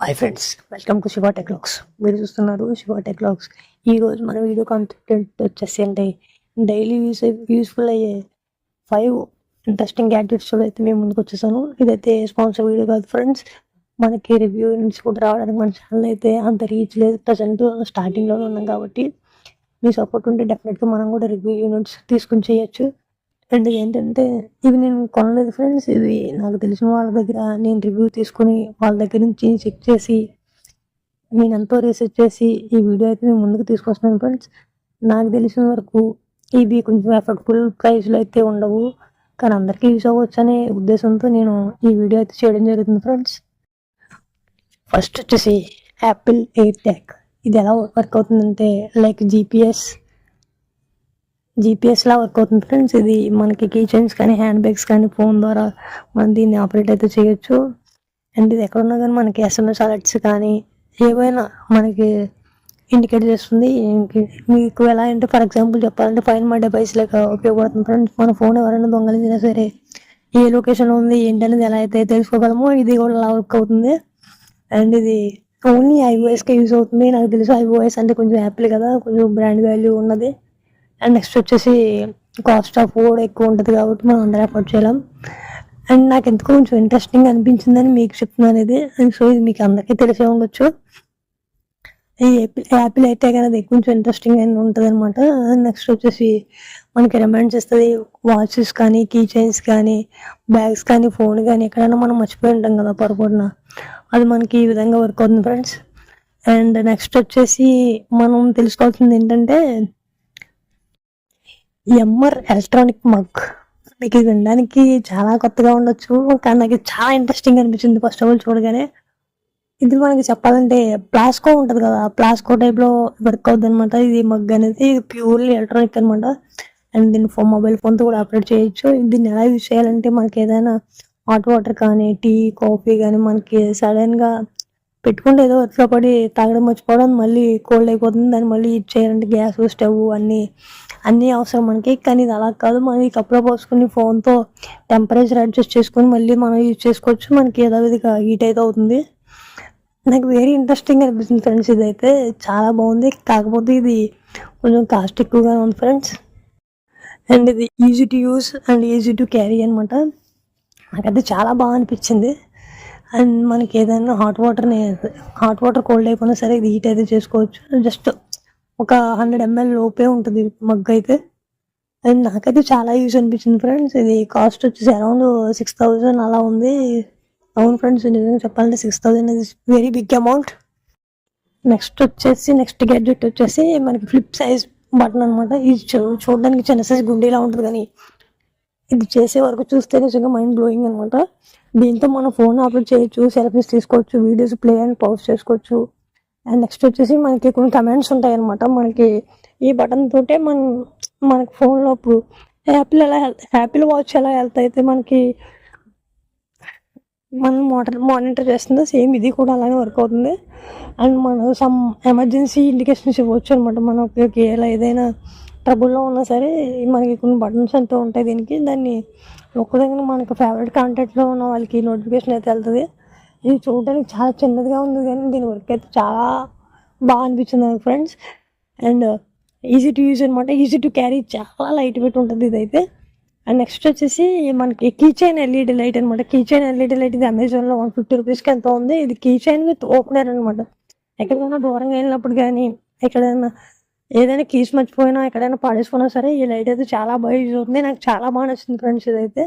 Hi friends, welcome to Shiva techlogs. మీరు చూస్తున్నారు శివ టెక్లాగ్స్. ఈరోజు మన వీడియో కంటెంట్ వచ్చేసి అంటే డైలీ యూస్ఫుల్ అయ్యే 5 ఇంట్రెస్టింగ్ గ్యాడ్జెట్స్ అయితే మేము ముందుకు వచ్చేసాను. ఇదైతే స్పాన్సర్ వీడియో కాదు ఫ్రెండ్స్. మనకి రివ్యూ నుంచి కూడా రావడానికి మన ఛానల్ అయితే అంత రీచ్ లేదు. ప్రజెంట్ స్టార్టింగ్లోనే ఉన్నాం కాబట్టి మీ సపోర్ట్ ఉంటే డెఫినెట్గా మనం కూడా రివ్యూ యూనిట్స్ తీసుకుని చేయొచ్చు. అండ్ ఏంటంటే ఇవి నేను కొనలేదు ఫ్రెండ్స్, ఇది నాకు తెలిసిన వాళ్ళ దగ్గర నేను రివ్యూ తీసుకుని వాళ్ళ దగ్గర నుంచి చెక్ చేసి నేను ఎంతో రీసెర్చ్ చేసి ఈ వీడియో అయితే నేను ముందుకు తీసుకొస్తున్నాను ఫ్రెండ్స్. నాకు తెలిసిన వరకు ఇవి కొంచెం ఎఫర్టబుల్ ప్రైస్లో అయితే ఉండవు, కానీ అందరికీ యూస్ అవ్వచ్చు అనే ఉద్దేశంతో నేను ఈ వీడియో అయితే చేయడం జరుగుతుంది ఫ్రెండ్స్. ఫస్ట్ వచ్చేసి యాపిల్ ఎయిర్ ట్యాగ్. ఇది ఎలా వర్క్ అవుతుందంటే లైక్ జీపీఎస్లా వర్క్ అవుతుంది ఫ్రెండ్స్. ఇది మనకి కీ చైన్స్ కానీ హ్యాండ్ బ్యాగ్స్ కానీ ఫోన్ ద్వారా మనం దీన్ని ఆపరేట్ అయితే చేయొచ్చు. అండ్ ఇది ఎక్కడున్నా కానీ మనకి ఎస్ఎంఎస్ అలర్ట్స్ కానీ ఏవైనా మనకి ఇండికేట్ చేస్తుంది. మీకు ఎలా అంటే ఫర్ ఎగ్జాంపుల్ చెప్పాలంటే ఫైన్ మై డివైస్ లెక్క ఉపయోగపడుతుంది ఫ్రెండ్స్. మన ఫోన్ ఎవరైనా దొంగలించినా సరే ఏ లొకేషన్లో ఉంది ఏంటనేది ఎలా అయితే తెలుసుకోగలమో ఇది కూడా అలా వర్క్ అవుతుంది. అండ్ ఇది ఓన్లీ ఐఓఎస్కే యూజ్ అవుతుంది. నాకు తెలుసు ఐఓఎస్ అంటే కొంచెం యాపిల్ కదా, కొంచెం బ్రాండ్ వాల్యూ ఉన్నది. అండ్ నెక్స్ట్ వచ్చేసి కాస్ట్ ఆఫ్ కూడా ఎక్కువ ఉంటుంది కాబట్టి మనం అందరూ అఫోర్డ్ చేయలేం. అండ్ నాకు ఎందుకు కొంచెం ఇంట్రెస్టింగ్ అనిపించిందని మీకు చెప్తున్నాను ఇది. అండ్ సో ఇది మీకు అందరికీ తెలిసే ఉండొచ్చు. ఈ యాపిల్ అయితే అనేది కొంచెం ఇంట్రెస్టింగ్ అని ఉంటుంది అనమాట. నెక్స్ట్ వచ్చేసి మనకి రిమైండ్స్ ఇస్తుంది. వాచెస్ కానీ కీ చైన్స్ కానీ బ్యాగ్స్ కానీ ఫోన్ కానీ ఎక్కడైనా మనం మర్చిపోయి ఉంటాం కదా పొరపాటున, అది మనకి ఈ విధంగా వర్క్ అవుతుంది ఫ్రెండ్స్. అండ్ నెక్స్ట్ వచ్చేసి మనం తెలుసుకోవాల్సింది ఏంటంటే ఎంఆర్ ఎలక్ట్రానిక్ మగ్. మీకు ఇది వినడానికి చాలా కొత్తగా ఉండొచ్చు, కానీ నాకు చాలా ఇంట్రెస్టింగ్ అనిపించింది ఫస్ట్ ఆఫ్ ఆల్ చూడగానే. ఇది మనకి చెప్పాలంటే ప్లాస్కో ఉంటుంది కదా, ప్లాస్కో టైప్లో వర్క్ అవుతుంది అనమాట. ఇది మగ్ అనేది ప్యూర్లీ ఎలక్ట్రానిక్ అనమాట. అండ్ దీన్ని మొబైల్ ఫోన్తో కూడా ఆపరేట్ చేయొచ్చు. దీన్ని ఎలా యూజ్ చేయాలంటే మనకి ఏదైనా హాట్ వాటర్ కానీ టీ కాఫీ కానీ మనకి సడన్గా పెట్టుకుంటే ఏదో వర్క్లో పడి తాగడం మర్చిపోవడం, మళ్ళీ కోల్డ్ అయిపోతుంది. దాన్ని మళ్ళీ యూజ్ చేయాలంటే గ్యాస్ స్టవ్ అన్నీ అవసరం మనకి. కానీ ఇది అలా కాదు, మనకి కప్పులో పోసుకుని ఫోన్తో టెంపరేచర్ అడ్జస్ట్ చేసుకొని మళ్ళీ మనం యూజ్ చేసుకోవచ్చు. మనకి యథావిధిగా హీట్ అయితే అవుతుంది. నాకు వెరీ ఇంట్రెస్టింగ్ అనిపిస్తుంది ఫ్రెండ్స్. ఇదైతే చాలా బాగుంది, కాకపోతే ఇది కొంచెం కాస్ట్ ఎక్కువగా ఉంది ఫ్రెండ్స్. అండ్ ఇది easy to use and easy to carry అనమాట. నాకైతే చాలా బాగా అనిపించింది. అండ్ మనకి ఏదైనా హాట్ వాటర్ కోల్డ్ అయిపోయినా సరే ఇది హీట్ అయితే చేసుకోవచ్చు. జస్ట్ ఒక 100 ml లోపే ఉంటుంది మగ్ అయితే. అండ్ నాకైతే చాలా యూజ్ అనిపించింది ఫ్రెండ్స్. ఇది కాస్ట్ వచ్చేసి అరౌండ్ 6000 అలా ఉంది. అవును ఫ్రెండ్స్, నిజంగా చెప్పాలంటే 6000 అనేది very big amount. Next gadget వచ్చేసి మనకి ఫ్లిప్ సైజ్ బటన్ అనమాట. ఇది చూడడానికి చిన్న సైజ్ గుండీలా ఉంటుంది, కానీ ఇది చేసే వరకు చూస్తే నిజంగా మైండ్ బ్లోయింగ్ అనమాట. దీంతో మన ఫోన్ ఆపరేట్ చేయొచ్చు, సెల్ఫీస్ తీసుకోవచ్చు, వీడియోస్ ప్లే అండ్ పాజ్ చేసుకోవచ్చు. అండ్ నెక్స్ట్ వచ్చేసి మనకి కొన్ని కమాండ్స్ ఉంటాయి అనమాట. మనకి ఈ బటన్ తోటే మనకి ఫోన్లో ఇప్పుడు యాపిల్ వాచ్ ఎలా హెల్త్ అయితే మనకి మనం మానిటర్ చేస్తుందో సేమ్ ఇది కూడా అలానే వర్క్ అవుతుంది. అండ్ మనం సమ్ ఎమర్జెన్సీ ఇండికేషన్స్ ఇవ్వచ్చు అనమాట. మనకి ఎలా ఏదైనా ట్రబుల్లో ఉన్నా సరే మనకి కొన్ని బటన్స్ అంటూ ఉంటాయి దీనికి. దాన్ని ఒక్కదగ్గర మనకు ఫేవరెట్ కాంటాక్ట్లో ఉన్న వాళ్ళకి నోటిఫికేషన్ అయితే వెళ్తుంది. ఇది చూడడానికి చాలా చిన్నదిగా ఉంది, కానీ దీని వర్క్ అయితే చాలా బాగా అనిపించింది నాకు friends. And easy to use అనమాట, ఈజీ టు క్యారీ, చాలా లైట్ వెయిట్ ఉంటుంది ఇదైతే. అండ్ నెక్స్ట్ వచ్చేసి మనకి కీ చైన్ ఎల్ఈడి లైట్ అనమాట. కీ చైన్ ఎల్ఈడి లైట్ ఇది అమెజాన్లో 150 రూపీస్కి ఎంతో ఉంది. ఇది కీ చైన్ విత్ ఓపెనర్ అనమాట. ఎక్కడికైనా దూరంగా వెళ్ళినప్పుడు కానీ ఎక్కడైనా ఏదైనా కీస్ మర్చిపోయినా ఎక్కడైనా పాడేసుకున్నా సరే ఈ లైట్ అయితే చాలా బాగా యూజ్ అవుతుంది. నాకు చాలా బాగా నచ్చింది ఫ్రెండ్స్ ఇదైతే.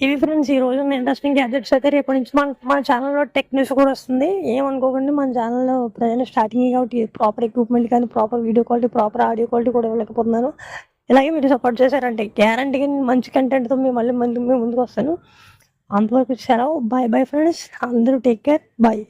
ఇవి ఫ్రెండ్స్ ఈ రోజు ఇంట్రెస్టింగ్ గ్యాడ్జెట్స్ అయితే. రేపటి నుంచి మన ఛానల్లో టెక్ న్యూస్ కూడా వస్తుంది. ఏమనుకోకండి, మన ఛానల్లో ప్రజెంట్ స్టార్టింగ్ కాబట్టి ప్రాపర్ ఎక్విప్మెంట్ కానీ proper video quality proper audio quality కూడా ఇవ్వలేకపోతున్నాను. ఇలాగే మీరు సపోర్ట్ చేశారంటే గ్యారంటీగా మంచి కంటెంట్తో మళ్ళీ ముందుకు వస్తాను. అంతవరకు సెలవు. బాయ్ ఫ్రెండ్స్, అందరూ టేక్ కేర్, బాయ్.